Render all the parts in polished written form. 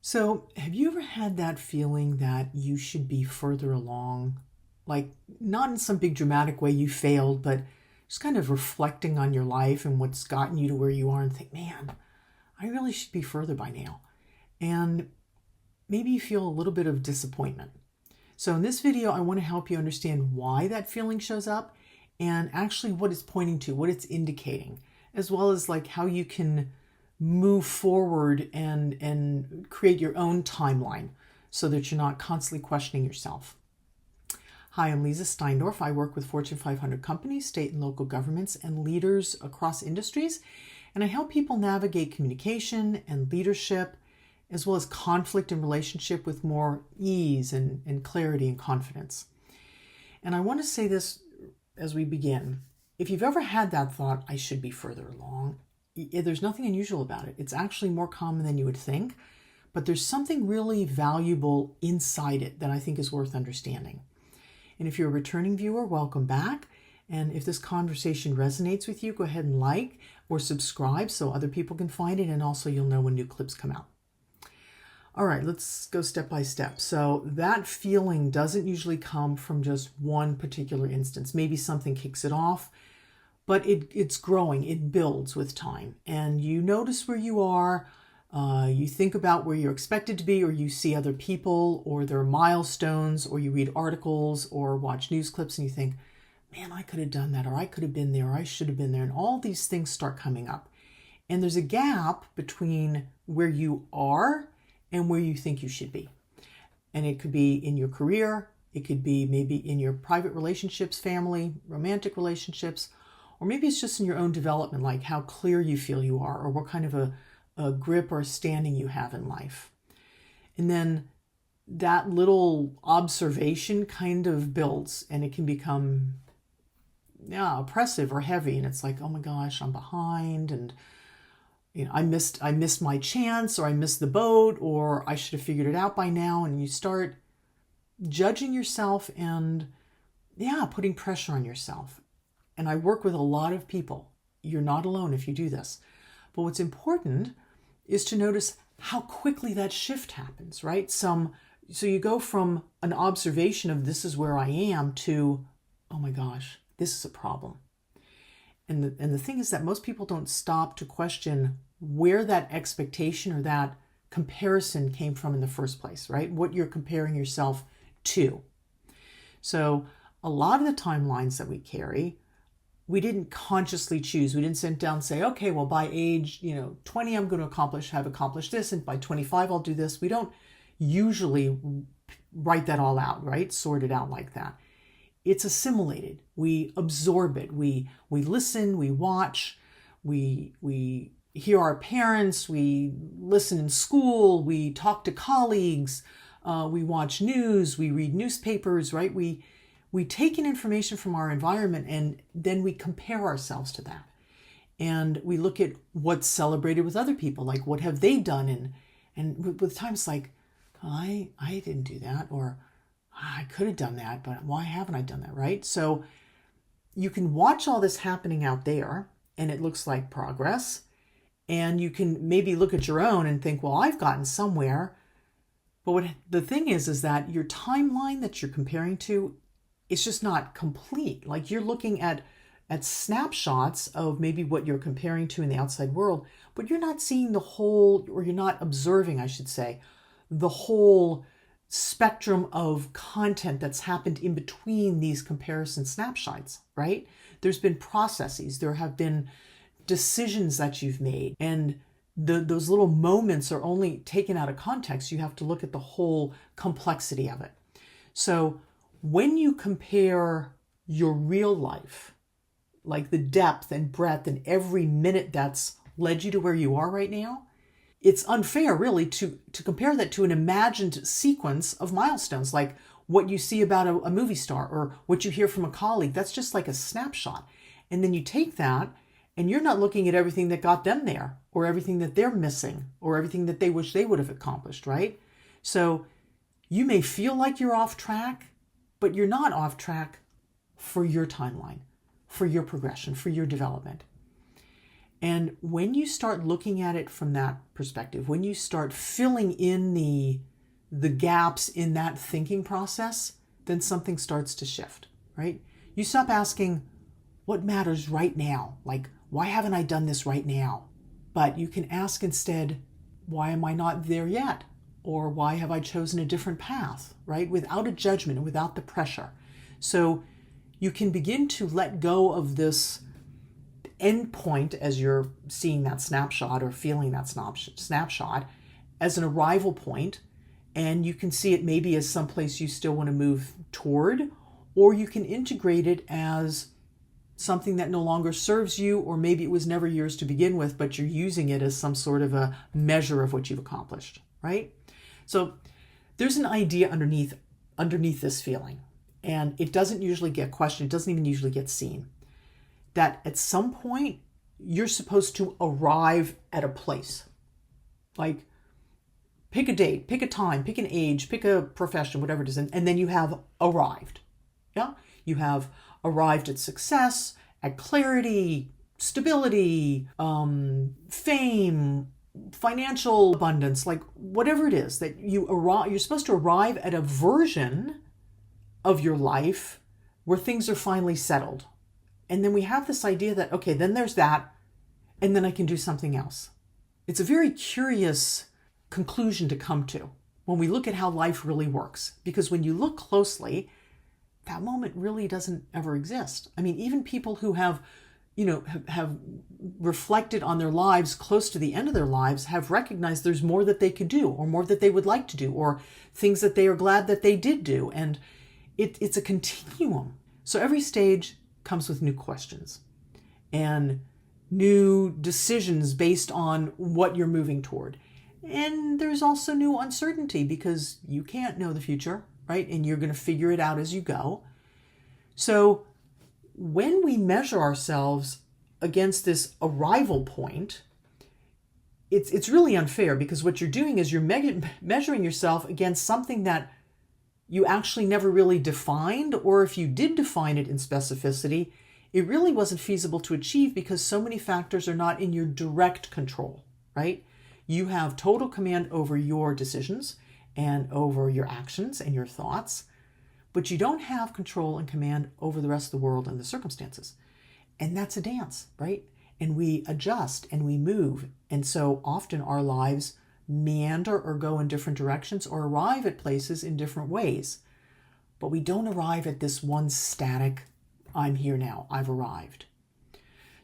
So, have you ever had that feeling that you should be further along? Like, not in some big dramatic way you failed, but just kind of reflecting on your life and what's gotten you to where you are and think, man, I really should be further by now. And maybe you feel a little bit of disappointment. So, in this video, I want to help you understand why that feeling shows up and actually what it's pointing to, what it's indicating, as well as like how you can move forward and create your own timeline so that you're not constantly questioning yourself. Hi, I'm Leezá Steinorf. I work with Fortune 500 companies, state and local governments, and leaders across industries, and I help people navigate communication and leadership, as well as conflict and relationship with more ease and clarity and confidence. And I want to say this as we begin. If you've ever had that thought, I should be further along, there's nothing unusual about it. It's actually more common than you would think, but there's something really valuable inside it that I think is worth understanding. And if you're a returning viewer, welcome back. And if this conversation resonates with you, go ahead and like or subscribe so other people can find it, and also you'll know when new clips come out. All right, let's go step by step. So that feeling doesn't usually come from just one particular instance. Maybe something kicks it off, but it's growing, it builds with time. And you notice where you are, you think about where you're expected to be, or you see other people, or there are milestones, or you read articles or watch news clips and you think, man, I could have done that, or I could have been there, or I should have been there. And all these things start coming up. And there's a gap between where you are and where you think you should be. And it could be in your career, it could be maybe in your private relationships, family, romantic relationships, or maybe it's just in your own development, like how clear you feel you are, or what kind of a grip or standing you have in life. And then that little observation kind of builds, and it can become oppressive or heavy. And it's like, oh my gosh, I'm behind, and I missed my chance, or I missed the boat, or I should have figured it out by now. And you start judging yourself and putting pressure on yourself. And I work with a lot of people. You're not alone if you do this. But what's important is to notice how quickly that shift happens, right? So you go from an observation of this is where I am to, oh my gosh, this is a problem. And the thing is that most people don't stop to question where that expectation or that comparison came from in the first place, right? What you're comparing yourself to. So a lot of the timelines that we carry, we didn't consciously choose. We didn't sit down and say, okay, well, by age 20, I'm going to have accomplished this, and by 25, I'll do this. We don't usually write that all out, right? Sort it out like that. It's assimilated. We absorb it. We listen, we watch, we hear our parents, we listen in school, we talk to colleagues, we watch news, we read newspapers, right? We take in information from our environment, and then we compare ourselves to that. And we look at what's celebrated with other people, like what have they done? And with time it's like, I didn't do that, or I could have done that, but why haven't I done that, right? So you can watch all this happening out there, and it looks like progress. And you can maybe look at your own and think, well, I've gotten somewhere. But the thing is that your timeline that you're comparing to, it's just not complete. Like you're looking at snapshots of maybe what you're comparing to in the outside world, but you're not seeing the whole, or you're not observing, I should say, the whole spectrum of content that's happened in between these comparison snapshots, right? There's been processes, there have been decisions that you've made, and those little moments are only taken out of context. You have to look at the whole complexity of it. So when you compare your real life, like the depth and breadth and every minute that's led you to where you are right now, it's unfair really to compare that to an imagined sequence of milestones, like what you see about a movie star or what you hear from a colleague. That's just like a snapshot. And then you take that, and you're not looking at everything that got them there, or everything that they're missing, or everything that they wish they would have accomplished, right? So you may feel like you're off track, but you're not off track for your timeline, for your progression, for your development. And when you start looking at it from that perspective, when you start filling in the gaps in that thinking process, then something starts to shift, right? You stop asking, what matters right now? Like, why haven't I done this right now? But you can ask instead, why am I not there yet? Or why have I chosen a different path, right? Without a judgment and without the pressure. So you can begin to let go of this end point as you're seeing that snapshot or feeling that snapshot as an arrival point, and you can see it maybe as someplace you still want to move toward, or you can integrate it as something that no longer serves you, or maybe it was never yours to begin with, but you're using it as some sort of a measure of what you've accomplished, right? So there's an idea underneath this feeling, and it doesn't usually get questioned. It doesn't even usually get seen. That at some point, you're supposed to arrive at a place. Like, pick a date, pick a time, pick an age, pick a profession, whatever it is, and then you have arrived. Yeah? You have arrived at success, at clarity, stability, fame, financial abundance, like whatever it is that you're supposed to arrive at a version of your life where things are finally settled. And then we have this idea that, okay, then there's that, and then I can do something else. It's a very curious conclusion to come to when we look at how life really works. Because when you look closely, that moment really doesn't ever exist. I mean, even people who have reflected on their lives close to the end of their lives have recognized there's more that they could do, or more that they would like to do, or things that they are glad that they did do. And it's a continuum. So every stage comes with new questions and new decisions based on what you're moving toward. And there's also new uncertainty because you can't know the future, right? And you're going to figure it out as you go. So when we measure ourselves against this arrival point, it's really unfair, because what you're doing is you're measuring yourself against something that you actually never really defined, or if you did define it in specificity, it really wasn't feasible to achieve because so many factors are not in your direct control, right? You have total command over your decisions and over your actions and your thoughts, but you don't have control and command over the rest of the world and the circumstances. And that's a dance, right? And we adjust and we move. And so often our lives meander or go in different directions or arrive at places in different ways. But we don't arrive at this one static, I'm here now, I've arrived.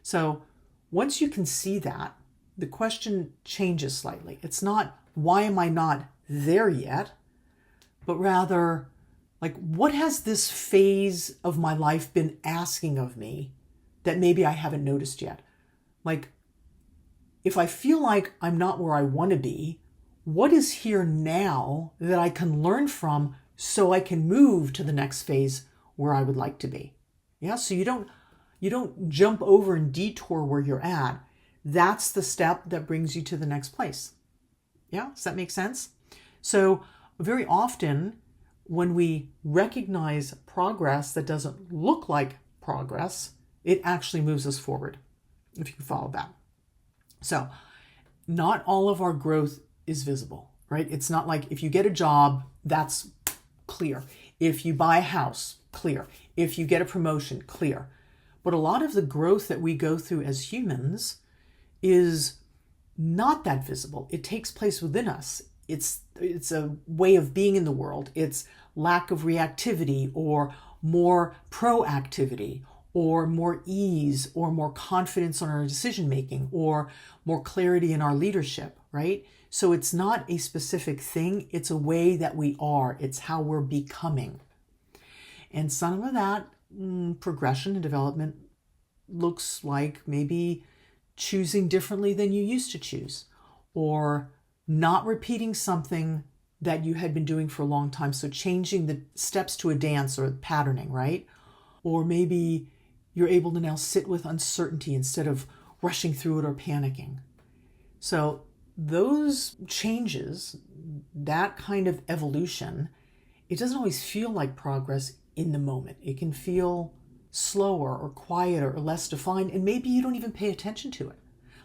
So once you can see that, the question changes slightly. It's not, why am I not there yet? But rather, like, what has this phase of my life been asking of me that maybe I haven't noticed yet? Like, if I feel like I'm not where I want to be, what is here now that I can learn from so I can move to the next phase where I would like to be? Yeah, so you don't jump over and detour where you're at. That's the step that brings you to the next place. Yeah, does that make sense? So very often when we recognize progress that doesn't look like progress, it actually moves us forward, if you can follow that. So not all of our growth is visible, right? It's not like if you get a job, that's clear. If you buy a house, clear. If you get a promotion, clear. But a lot of the growth that we go through as humans is not that visible. It takes place within us. It's a way of being in the world. It's lack of reactivity or more proactivity or more ease or more confidence on our decision making or more clarity in our leadership, right? So it's not a specific thing. It's a way that we are. It's how we're becoming. And some of that progression and development looks like maybe choosing differently than you used to choose, or not repeating something that you had been doing for a long time. So changing the steps to a dance or patterning, right? Or maybe you're able to now sit with uncertainty instead of rushing through it or panicking. So those changes, that kind of evolution, it doesn't always feel like progress in the moment. It can feel slower or quieter or less defined, and maybe you don't even pay attention to it.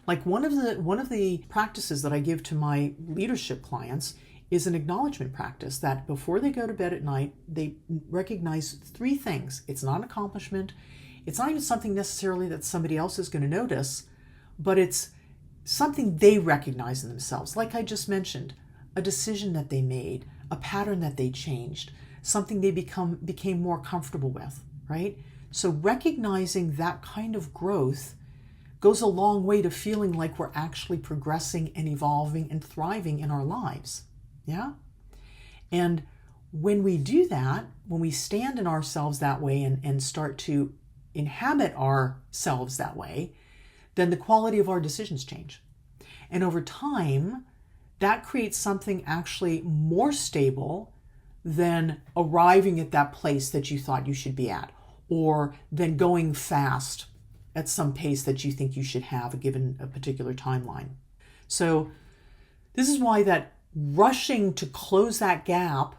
Like one of the practices that I give to my leadership clients is an acknowledgement practice that before they go to bed at night, they recognize 3 things. It's not an accomplishment. It's not even something necessarily that somebody else is going to notice, but it's something they recognize in themselves. Like I just mentioned, a decision that they made, a pattern that they changed, something they became more comfortable with, right? So recognizing that kind of growth goes a long way to feeling like we're actually progressing and evolving and thriving in our lives. Yeah? And when we do that, when we stand in ourselves that way and start to inhabit ourselves that way, then the quality of our decisions change. And over time, that creates something actually more stable than arriving at that place that you thought you should be at, or than going fast at some pace that you think you should have given a particular timeline. So this is why that rushing to close that gap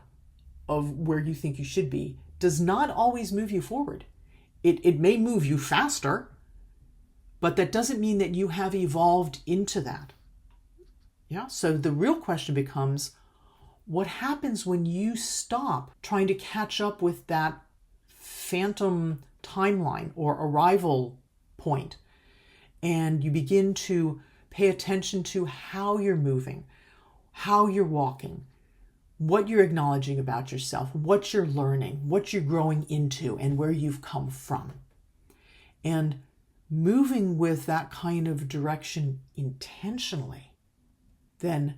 of where you think you should be does not always move you forward. It may move you faster, but that doesn't mean that you have evolved into that. Yeah. So the real question becomes, what happens when you stop trying to catch up with that phantom timeline or arrival point, and you begin to pay attention to how you're moving, how you're walking, what you're acknowledging about yourself, what you're learning, what you're growing into, and where you've come from. And moving with that kind of direction intentionally, then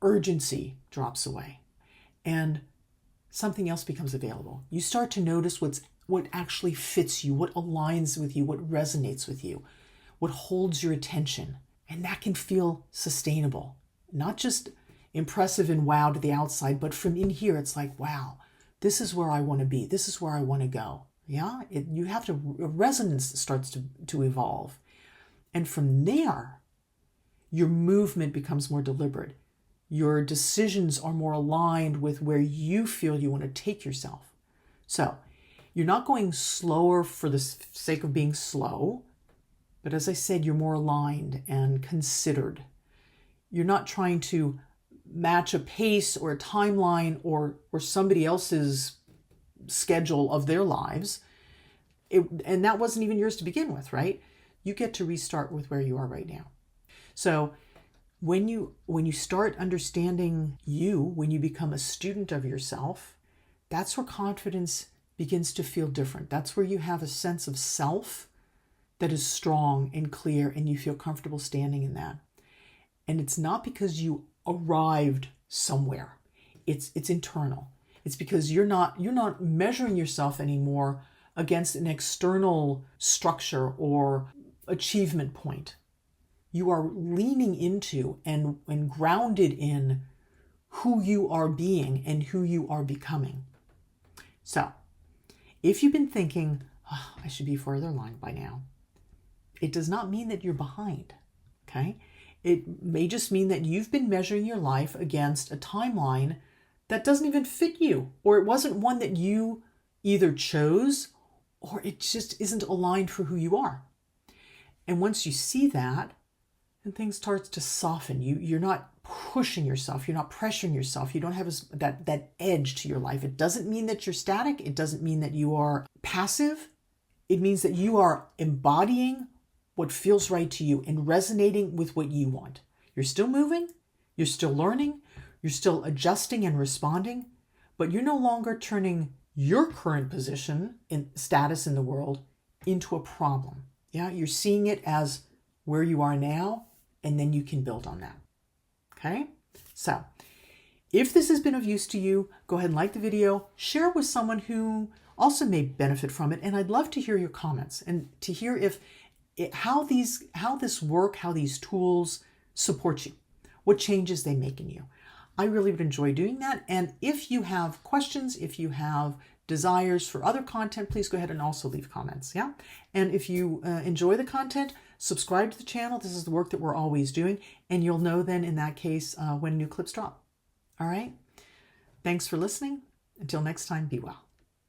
urgency drops away and something else becomes available. You start to notice what actually fits you, what aligns with you, what resonates with you, what holds your attention. And that can feel sustainable, not just impressive and wow to the outside, but from in here, it's like, wow, this is where I want to be. This is where I want to go. Yeah, you have to, resonance starts to evolve. And from there, your movement becomes more deliberate. Your decisions are more aligned with where you feel you want to take yourself. So you're not going slower for the sake of being slow, but as I said, you're more aligned and considered. You're not trying to match a pace or a timeline or somebody else's schedule of their lives. And that wasn't even yours to begin with, right? You get to restart with where you are right now. So when you start understanding you, when you become a student of yourself, that's where confidence begins to feel different. That's where you have a sense of self that is strong and clear, and you feel comfortable standing in that. And it's not because you arrived somewhere. It's internal. It's because you're not measuring yourself anymore against an external structure or achievement point. You are leaning into and grounded in who you are being and who you are becoming. So, if you've been thinking, oh, I should be further along by now, it does not mean that you're behind, okay? It may just mean that you've been measuring your life against a timeline that doesn't even fit you, or it wasn't one that you either chose or it just isn't aligned for who you are. And once you see that, then things start to soften. You're not pushing yourself. You're not pressuring yourself. You don't have that edge to your life. It doesn't mean that you're static. It doesn't mean that you are passive. It means that you are embodying what feels right to you and resonating with what you want. You're still moving. You're still learning. You're still adjusting and responding, but you're no longer turning your current position and status in the world into a problem. Yeah, you're seeing it as where you are now, and then you can build on that. Okay? So, if this has been of use to you, go ahead and like the video, share it with someone who also may benefit from it, and I'd love to hear your comments and to hear how this work, how these tools support you, what changes they make in you. I really would enjoy doing that. And if you have questions, if you have desires for other content, please go ahead and also leave comments. Yeah. And if you enjoy the content, subscribe to the channel. This is the work that we're always doing. And you'll know then in that case when new clips drop. All right. Thanks for listening. Until next time, be well.